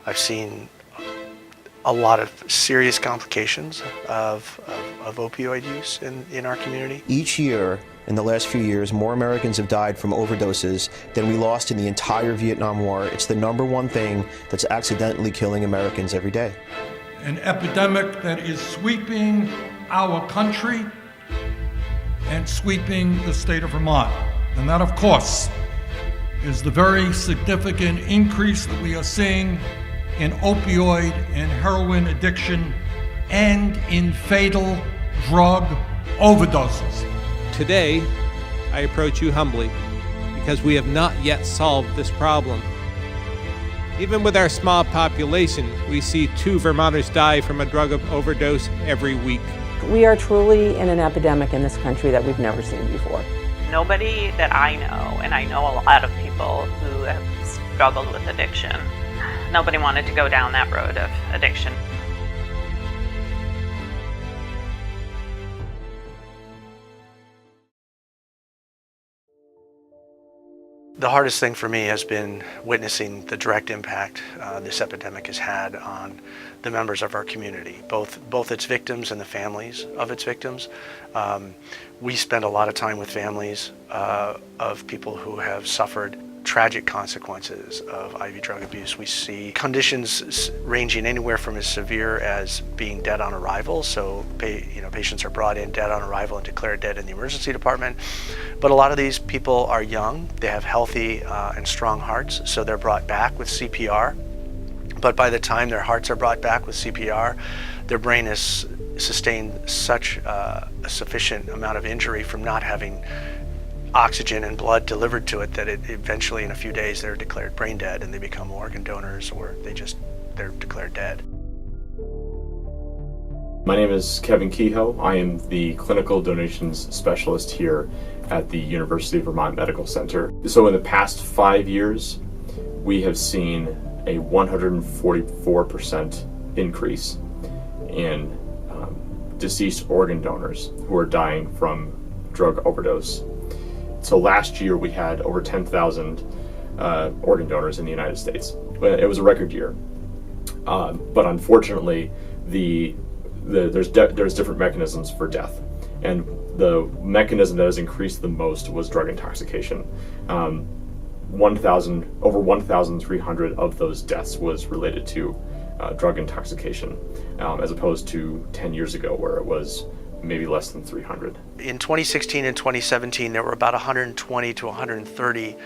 I've seen a lot of serious complications of opioid use in our community. Each year, in the last few years, more Americans have died from overdoses than we lost in the entire Vietnam War. It's the #1 thing that's accidentally killing Americans every day. An epidemic that is sweeping our country and sweeping the state of Vermont. And that, of course, is the very significant increase that we are seeing in opioid and heroin addiction and in fatal drug overdoses. Today, I approach you humbly because we have not yet solved this problem. Even with our small population, we see 2 Vermonters die from a drug overdose every week. We are truly in an epidemic in this country that we've never seen before. Nobody that I know, and I know a lot of people who have struggled with addiction, nobody wanted to go down that road of addiction. The hardest thing for me has been witnessing the direct impact this epidemic has had on the members of our community, both its victims and the families of its victims. We spend a lot of time with families of people who have suffered tragic consequences of IV drug abuse. We see conditions ranging anywhere from as severe as being dead on arrival. So, patients are brought in dead on arrival and declared dead in the emergency department. But a lot of these people are young. They have healthy and strong hearts, so they're brought back with CPR. But by the time their hearts are brought back with CPR, their brain has sustained such a sufficient amount of injury from not having oxygen and blood delivered to it that it eventually, in a few days, they're declared brain dead and they become organ donors, or they're declared dead. My name is Kevin Kehoe. I am the clinical donations specialist here at the University of Vermont Medical Center. So in the past 5 years, we have seen a 144% increase in deceased organ donors who are dying from drug overdose. So last year we had over 10,000 organ donors in the United States. It was a record year, but unfortunately, there's different mechanisms for death, and the mechanism that has increased the most was drug intoxication. Over 1,300 of those deaths was related to drug intoxication, as opposed to 10 years ago where it was maybe less than 300. In 2016 and 2017, there were about 120 to 130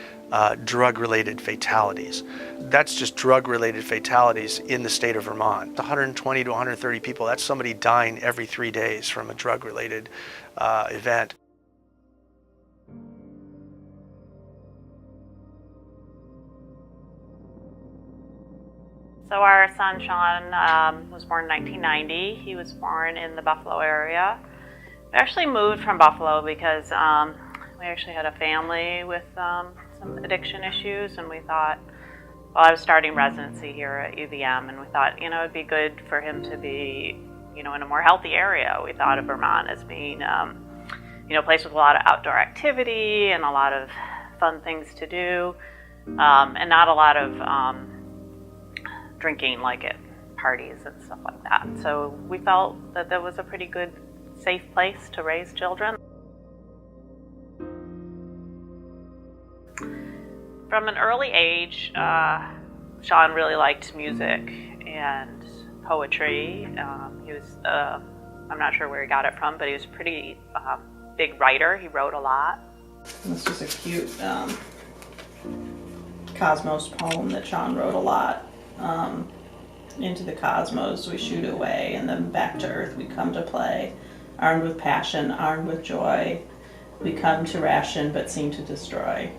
drug-related fatalities. That's just drug-related fatalities in the state of Vermont. 120 to 130 people, that's somebody dying every 3 days from a drug-related event. So our son Sean was born in 1990. He was born in the Buffalo area. We actually moved from Buffalo because we actually had a family with some addiction issues, and we thought, well, I was starting residency here at UVM, and we thought, it'd be good for him to be, in a more healthy area. We thought of Vermont as being, a place with a lot of outdoor activity and a lot of fun things to do, and not a lot of drinking like at parties and stuff like that. So we felt that was a pretty good, safe place to raise children. From an early age, Sean really liked music and poetry. He was, I'm not sure where he got it from, but he was a pretty big writer. He wrote a lot. This was a cute Cosmos poem that Sean wrote a lot. Into the cosmos we shoot away, and then back to earth we come to play. Armed with passion, armed with joy, we come to ration but seem to destroy.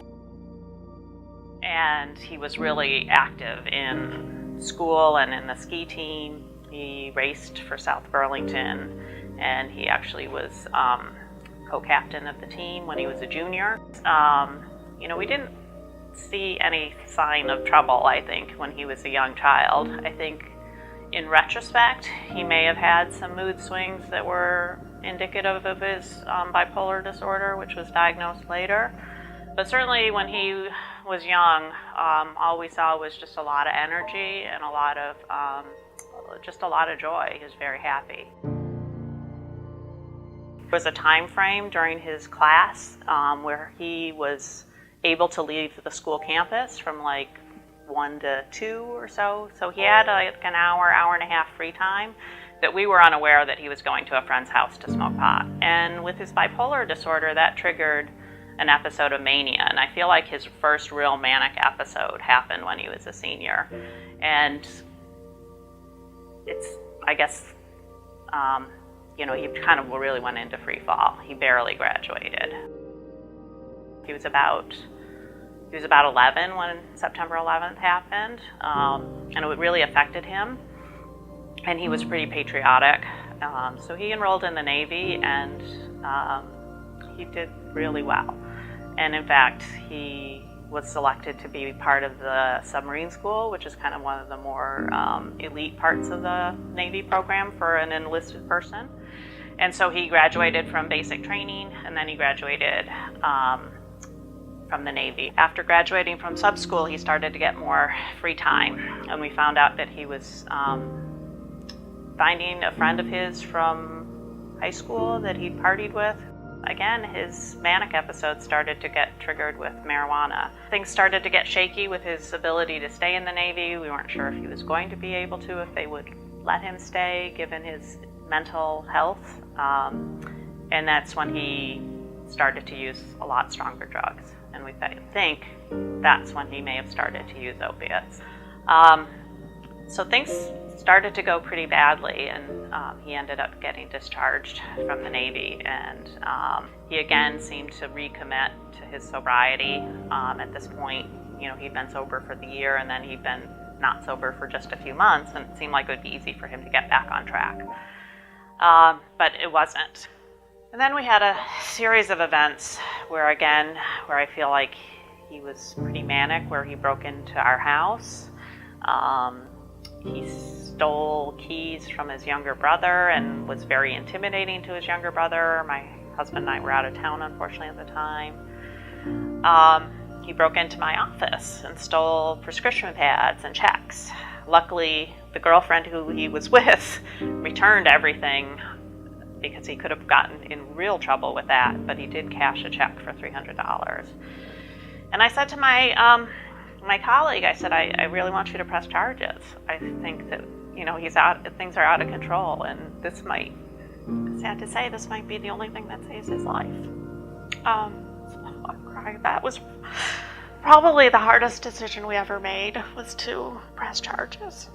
And he was really active in school and in the ski team. He raced for South Burlington, and he actually was co-captain of the team when he was a junior. We didn't see any sign of trouble, I think, when he was a young child. I think in retrospect, he may have had some mood swings that were indicative of his bipolar disorder, which was diagnosed later. But certainly when he was young, all we saw was just a lot of energy and just a lot of joy. He was very happy. There was a time frame during his class where he was able to leave the school campus from like 1 to 2 or so. So he had like an hour and a half free time that we were unaware that he was going to a friend's house to smoke pot. And with his bipolar disorder, that triggered an episode of mania. And I feel like his first real manic episode happened when he was a senior. And I guess, he kind of really went into free fall. He barely graduated. He was about 11 when September 11th happened, and it really affected him. And he was pretty patriotic, so he enrolled in the Navy, and he did really well. And in fact, he was selected to be part of the submarine school, which is kind of one of the more elite parts of the Navy program for an enlisted person. And so he graduated from basic training, and then he graduated from the Navy. After graduating from sub school, he started to get more free time, and we found out that he was finding a friend of his from high school that he'd partied with. Again, his manic episodes started to get triggered with marijuana. Things started to get shaky with his ability to stay in the Navy. We weren't sure if he was going to be able to, if they would let him stay, given his mental health. And that's when he started to use a lot stronger drugs. And we think that's when he may have started to use opiates. So things started to go pretty badly, and he ended up getting discharged from the Navy, and he again seemed to recommit to his sobriety. At this point, he'd been sober for the year, and then he'd been not sober for just a few months, and it seemed like it would be easy for him to get back on track. But it wasn't. And then we had a series of events where I feel like he was pretty manic, where he broke into our house. He stole keys from his younger brother and was very intimidating to his younger brother. My husband and I were out of town, unfortunately, at the time. He broke into my office and stole prescription pads and checks. Luckily, the girlfriend who he was with returned everything, because he could have gotten in real trouble with that, but he did cash a check for $300. And I said to my colleague, I said, I really want you to press charges. I think that, things are out of control, and this might, sad to say, this might be the only thing that saves his life. So I cried. That was probably the hardest decision we ever made, was to press charges.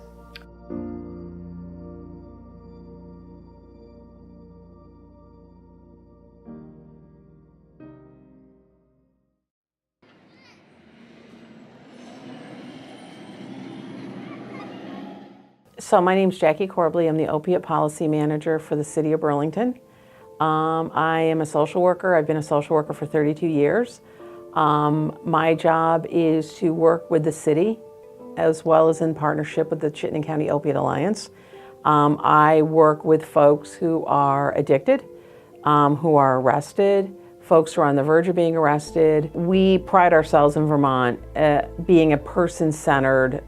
So my name's Jackie Corbley. I'm the Opiate Policy Manager for the City of Burlington. I am a social worker. I've been a social worker for 32 years. My job is to work with the city, as well as in partnership with the Chittenden County Opiate Alliance. I work with folks who are addicted, who are arrested, folks who are on the verge of being arrested. We pride ourselves in Vermont at being a person-centered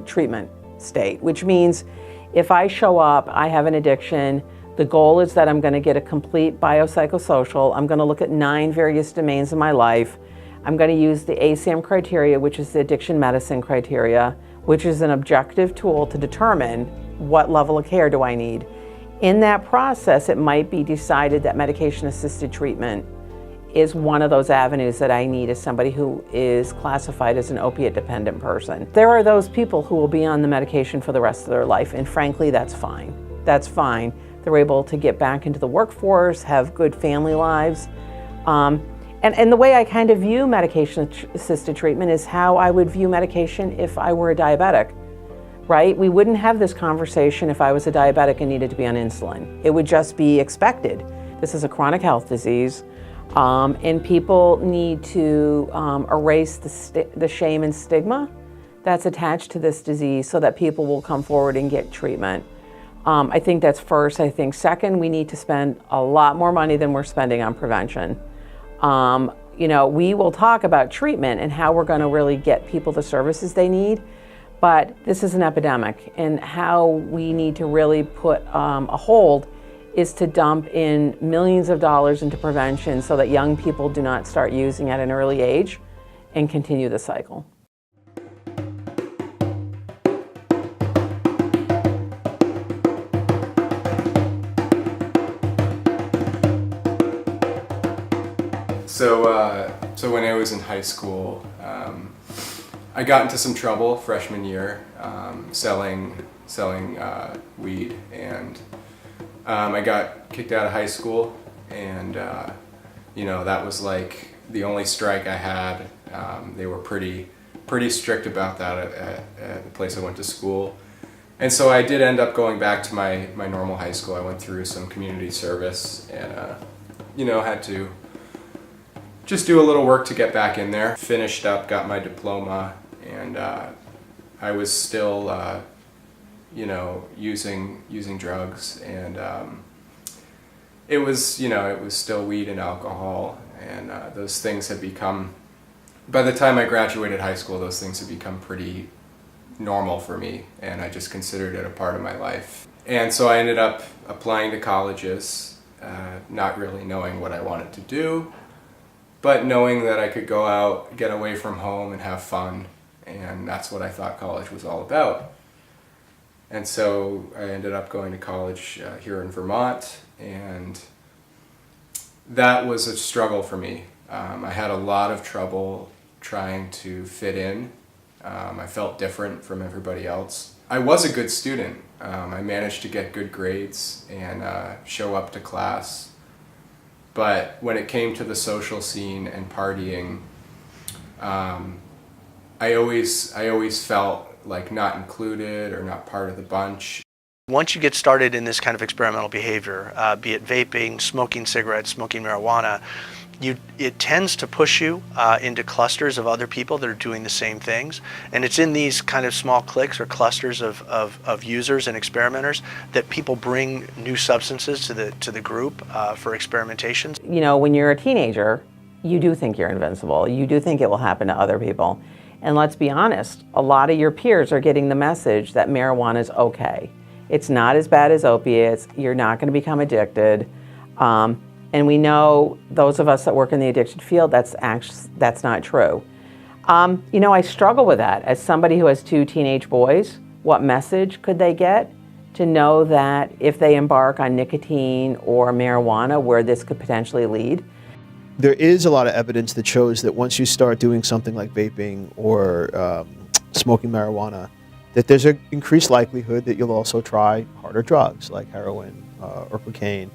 treatment state, which means if I show up, I have an addiction, the goal is that I'm going to get a complete biopsychosocial. I'm going to look at 9 various domains in my life. I'm going to use the ASAM criteria, which is the addiction medicine criteria, which is an objective tool to determine what level of care do I need. In that process, it might be decided that medication-assisted treatment is one of those avenues that I need as somebody who is classified as an opiate-dependent person. There are those people who will be on the medication for the rest of their life, and frankly, that's fine. That's fine. They're able to get back into the workforce, have good family lives. And the way I kind of view medication-assisted treatment is how I would view medication if I were a diabetic, right? We wouldn't have this conversation if I was a diabetic and needed to be on insulin. It would just be expected. This is a chronic health disease. And people need to erase the shame and stigma that's attached to this disease so that people will come forward and get treatment. I think that's first. I think second, we need to spend a lot more money than we're spending on prevention. we will talk about treatment and how we're going to really get people the services they need, but this is an epidemic, and how we need to really put a hold is to dump in millions of dollars into prevention so that young people do not start using at an early age and continue the cycle. So when I was in high school, I got into some trouble freshman year selling weed, and I got kicked out of high school, and that was like the only strike I had. They were pretty strict about that at the place I went to school, and so I did end up going back to my normal high school. I went through some community service, and had to just do a little work to get back in there. Finished up, got my diploma, and I was still using drugs, and it was still weed and alcohol, and those things had become, by the time I graduated high school, those things had become pretty normal for me, and I just considered it a part of my life. And so I ended up applying to colleges, not really knowing what I wanted to do, but knowing that I could go out, get away from home, and have fun, and that's what I thought college was all about. And so I ended up going to college here in Vermont, and that was a struggle for me. I had a lot of trouble trying to fit in. I felt different from everybody else. I was a good student. I managed to get good grades and show up to class. But when it came to the social scene and partying, I always felt like not included or not part of the bunch. Once you get started in this kind of experimental behavior, be it vaping, smoking cigarettes, smoking marijuana, it tends to push you into clusters of other people that are doing the same things. And it's in these kind of small cliques or clusters of users and experimenters that people bring new substances to the group for experimentations. When you're a teenager, you do think you're invincible. You do think it will happen to other people. And let's be honest, a lot of your peers are getting the message that marijuana is okay. It's not as bad as opiates. You're not going to become addicted. And we know, those of us that work in the addiction field, that's not true. I struggle with that. As somebody who has 2 teenage boys, what message could they get to know that if they embark on nicotine or marijuana, where this could potentially lead? There is a lot of evidence that shows that once you start doing something like vaping or smoking marijuana, that there's an increased likelihood that you'll also try harder drugs like heroin or cocaine,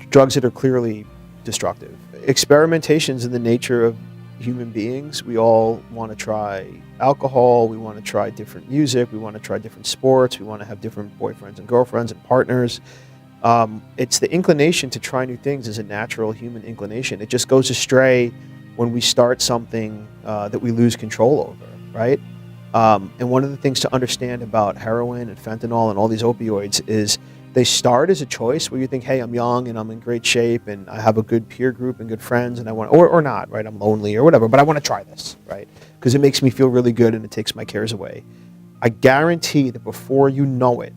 drugs that are clearly destructive. Experimentation's in the nature of human beings. We all want to try alcohol, we want to try different music, we want to try different sports, we want to have different boyfriends and girlfriends and partners. It's the inclination to try new things is a natural human inclination. It just goes astray when we start something that we lose control over, right? And one of the things to understand about heroin and fentanyl and all these opioids is they start as a choice where you think, hey, I'm young and I'm in great shape and I have a good peer group and good friends and I want, or not, right? I'm lonely or whatever, but I want to try this, right? Because it makes me feel really good and it takes my cares away. I guarantee that before you know it,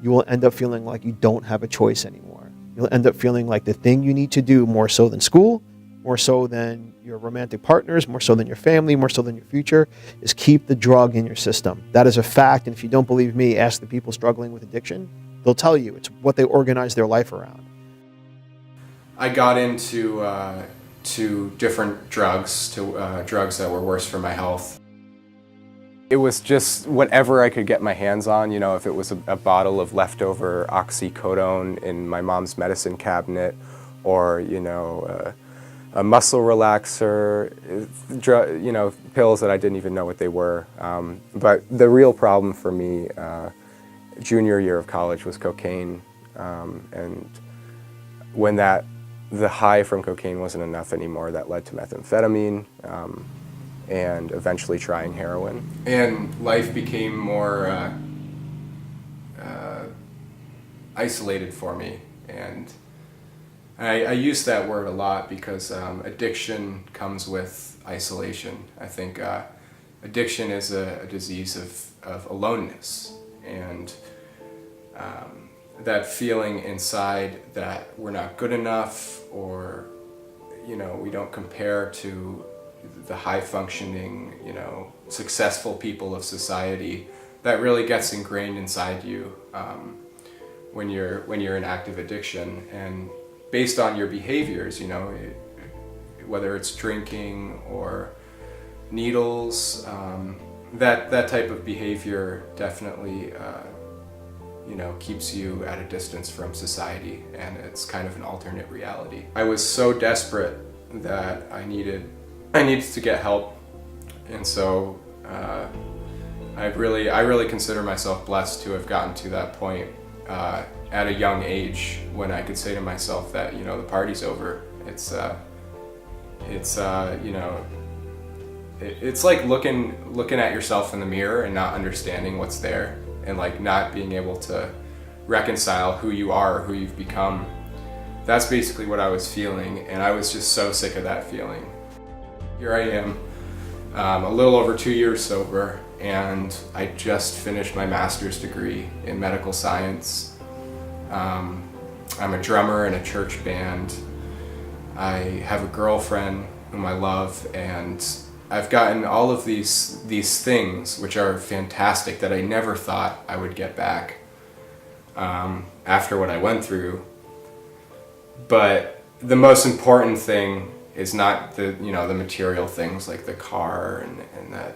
you will end up feeling like you don't have a choice anymore. You'll end up feeling like the thing you need to do more so than school, more so than your romantic partners, more so than your family, more so than your future, is keep the drug in your system. That is a fact, and if you don't believe me, ask the people struggling with addiction. They'll tell you it's what they organize their life around. I got into to different drugs, drugs that were worse for my health. It was just whatever I could get my hands on, if it was a bottle of leftover oxycodone in my mom's medicine cabinet, or, a muscle relaxer, pills that I didn't even know what they were. But the real problem for me, junior year of college, was cocaine. And when the high from cocaine wasn't enough anymore, that led to methamphetamine, and eventually trying heroin. And life became more isolated for me, and I use that word a lot because addiction comes with isolation. I think addiction is a disease of aloneness, and that feeling inside that we're not good enough, or we don't compare to the high functioning, successful people of society, that really gets ingrained inside you when you're in active addiction. And based on your behaviors, whether it's drinking or needles, that type of behavior definitely keeps you at a distance from society, and it's kind of an alternate reality. I was so desperate that I needed to get help, and so I really consider myself blessed to have gotten to that point at a young age, when I could say to myself that the party's over. It's like looking at yourself in the mirror and not understanding what's there, and like not being able to reconcile who you are or who you've become. That's basically what I was feeling, and I was just so sick of that feeling. Here I am, a little over 2 years sober, and I just finished my master's degree in medical science. I'm a drummer in a church band. I have a girlfriend whom I love, and I've gotten all of these things, which are fantastic, that I never thought I would get back after what I went through. But the most important thing is not the material things like the car and that,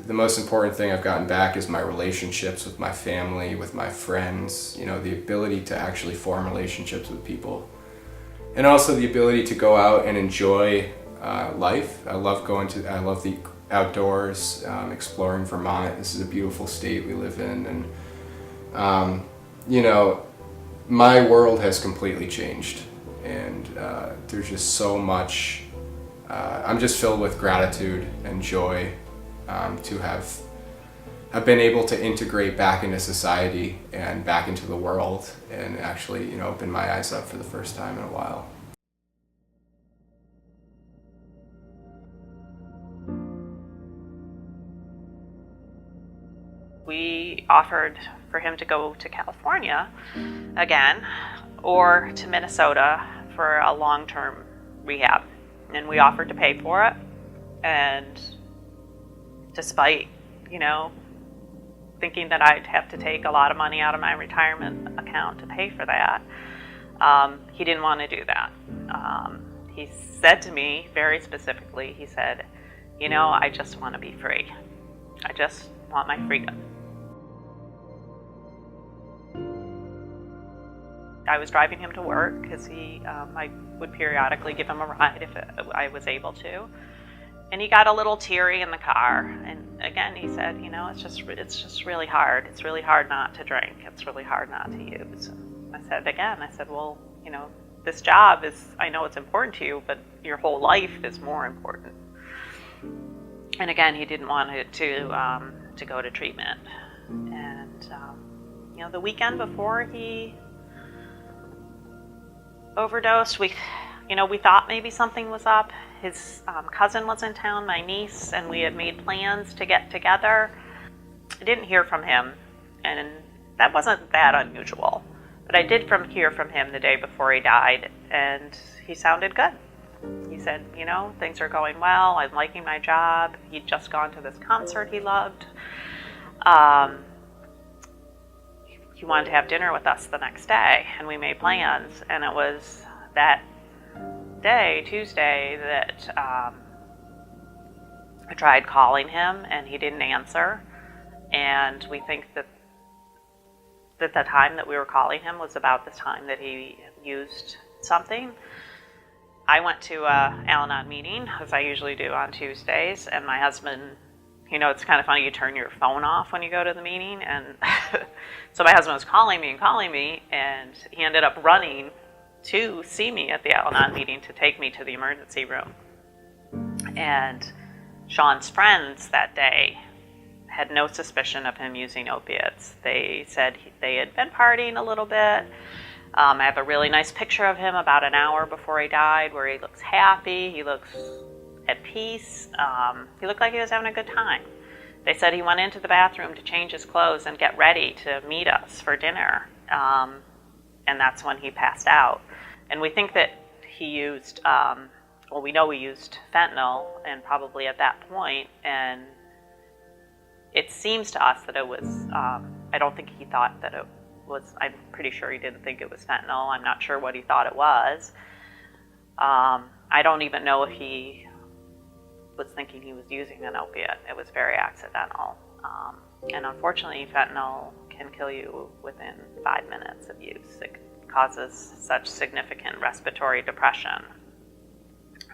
the most important thing I've gotten back is my relationships with my family, with my friends, the ability to actually form relationships with people. And also the ability to go out and enjoy life. I love the outdoors, exploring Vermont. This is a beautiful state we live in, and my world has completely changed, and there's just so much. I'm just filled with gratitude and joy to have been able to integrate back into society and back into the world, and actually open my eyes up for the first time in a while. We offered for him to go to California again, or to Minnesota for a long-term rehab. And we offered to pay for it. And despite, thinking that I'd have to take a lot of money out of my retirement account to pay for that, he didn't want to do that. He said to me very specifically, he said, I just want to be free. I just want my freedom. I was driving him to work because I would periodically give him a ride if I was able to. And he got a little teary in the car. And again, he said, it's just really hard. It's really hard not to drink. It's really hard not to use. And I said, well, this job I know it's important to you, but your whole life is more important. And again, he didn't want it to go to treatment. And, the weekend before he overdosed, we thought maybe something was up. His cousin was in town, my niece, and we had made plans to get together. I didn't hear from him, and that wasn't that unusual. But I did hear from him the day before he died, and he sounded good. He said, things are going well. I'm liking my job. He'd just gone to this concert he loved. He wanted to have dinner with us the next day, and we made plans. And it was that day, Tuesday, that I tried calling him, and he didn't answer. And we think that the time that we were calling him was about the time that he used something. I went to a Al-Anon meeting, as I usually do on Tuesdays, and my husband, it's kind of funny, you turn your phone off when you go to the meeting, and so my husband was calling me, and he ended up running to see me at the Al-Anon meeting to take me to the emergency room. And Sean's friends that day had no suspicion of him using opiates. They said they had been partying a little bit, I have a really nice picture of him about an hour before he died where he looks happy, he looks at peace, he looked like he was having a good time. They said he went into the bathroom to change his clothes and get ready to meet us for dinner, and that's when he passed out. And we think that he used, well, we know he used fentanyl, and probably at that point, and it seems to us that it was, I don't think he thought that it was, I'm pretty sure he didn't think it was fentanyl. I'm not sure what he thought it was. I don't even know if he was thinking he was using an opiate. It was very accidental. And unfortunately, fentanyl can kill you within 5 minutes of use. It causes such significant respiratory depression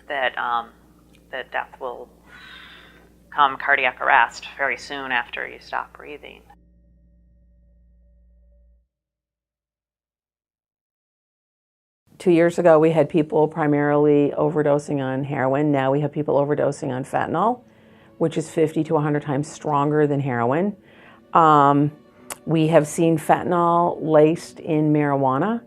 that that death will come, cardiac arrest, very soon after you stop breathing. Two years ago, we had people primarily overdosing on heroin. Now we have people overdosing on fentanyl, which is 50 to 100 times stronger than heroin. We have seen fentanyl laced in marijuana,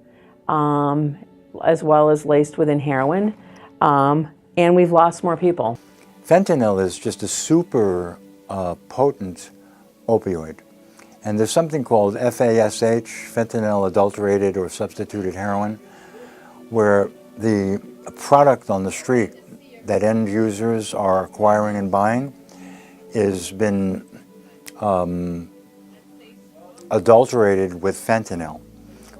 as well as laced within heroin, and we've lost more people. Fentanyl is just a super potent opioid. And there's something called FASH, fentanyl adulterated or substituted heroin, where the product on the street that end users are acquiring and buying has been adulterated with fentanyl,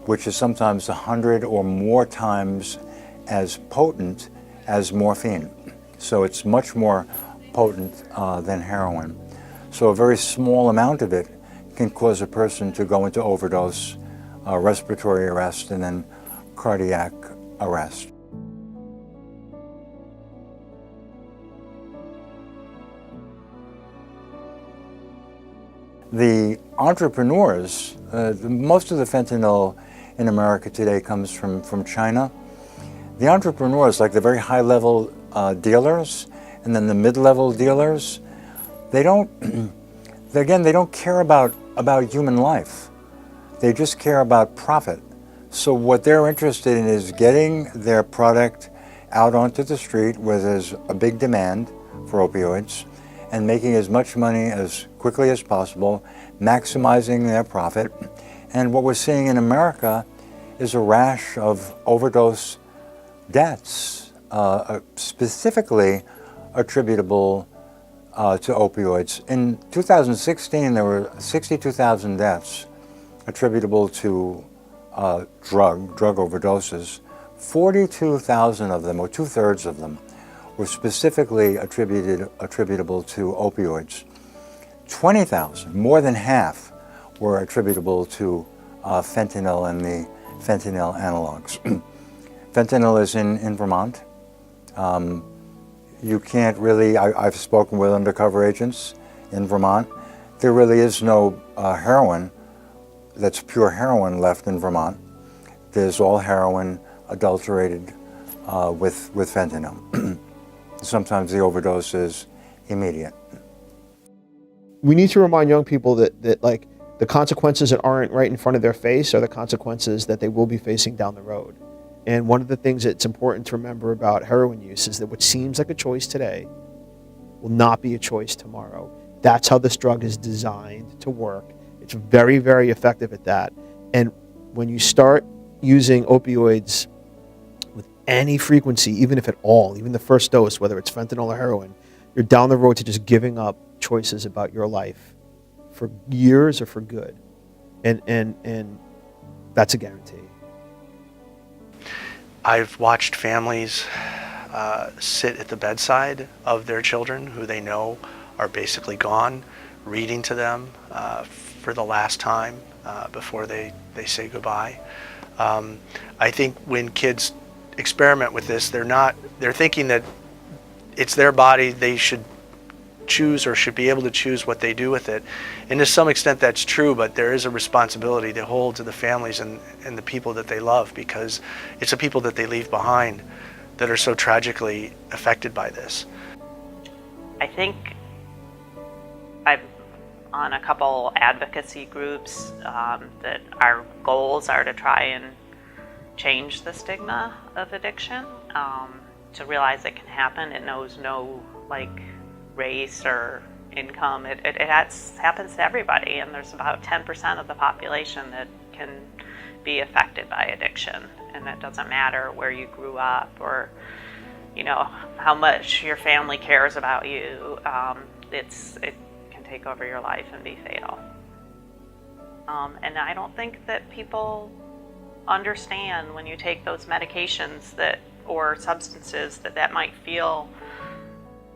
which is sometimes 100 or more times as potent as morphine. So it's much more potent than heroin. So a very small amount of it can cause a person to go into overdose, respiratory arrest, and then cardiac arrest. The entrepreneurs, most of the fentanyl in America today comes from China. The entrepreneurs, like the very high-level dealers and then the mid-level dealers, they don't, again, they don't care about human life. They just care about profit. So what they're interested in is getting their product out onto the street where there's a big demand for opioids and making as much money as quickly as possible, maximizing their profit. And what we're seeing in America is a rash of overdose deaths, specifically attributable to opioids. In 2016, there were 62,000 deaths attributable to drug overdoses. 42,000 of them, or 2/3 of them, were specifically attributable to opioids. 20,000, more than half, were attributable to fentanyl and the fentanyl analogs. Fentanyl is in Vermont. You can't really, I've spoken with undercover agents in Vermont. There really is no heroin that's pure heroin left in Vermont. There's all heroin adulterated with fentanyl. Sometimes the overdose is immediate. We need to remind young people that like the consequences that aren't right in front of their face are the consequences that they will be facing down the road. And one of the things that's important to remember about heroin use is that what seems like a choice today will not be a choice tomorrow. That's how this drug is designed to work. It's very, very effective at that. And when you start using opioids with any frequency, even if at all, even the first dose, whether it's fentanyl or heroin, you're down the road to just giving up choices about your life for years or for good. And that's a guarantee. I've watched families sit at the bedside of their children who they know are basically gone, reading to them for the last time before they say goodbye. I think when kids experiment with this, they're thinking that it's their body, they should choose or should be able to choose what they do with it. And to some extent that's true, but there is a responsibility to hold to the families and the people that they love, because it's the people that they leave behind that are so tragically affected by this. I think I'm on a couple advocacy groups that our goals are to try and change the stigma of addiction, to realize it can happen. It knows no like race or income. It happens to everybody, and there's about 10% of the population that can be affected by addiction, and it doesn't matter where you grew up or how much your family cares about you. It can take over your life and be fatal. And I don't think that people understand when you take those medications or substances that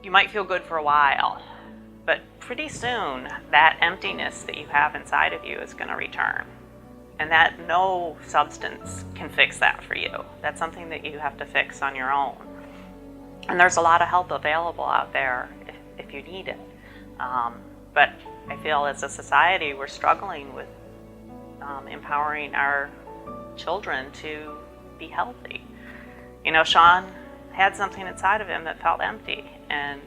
you might feel good for a while, but pretty soon that emptiness that you have inside of you is going to return, and that no substance can fix that for you. That's something that you have to fix on your own, and there's a lot of help available out there if you need it. But I feel as a society we're struggling with empowering our children to be healthy. Sean had something inside of him that felt empty, and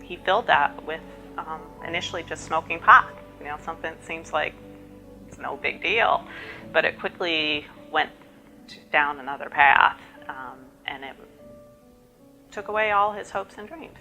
he filled that with initially just smoking pot. Something that seems like it's no big deal, but it quickly went down another path, and it took away all his hopes and dreams.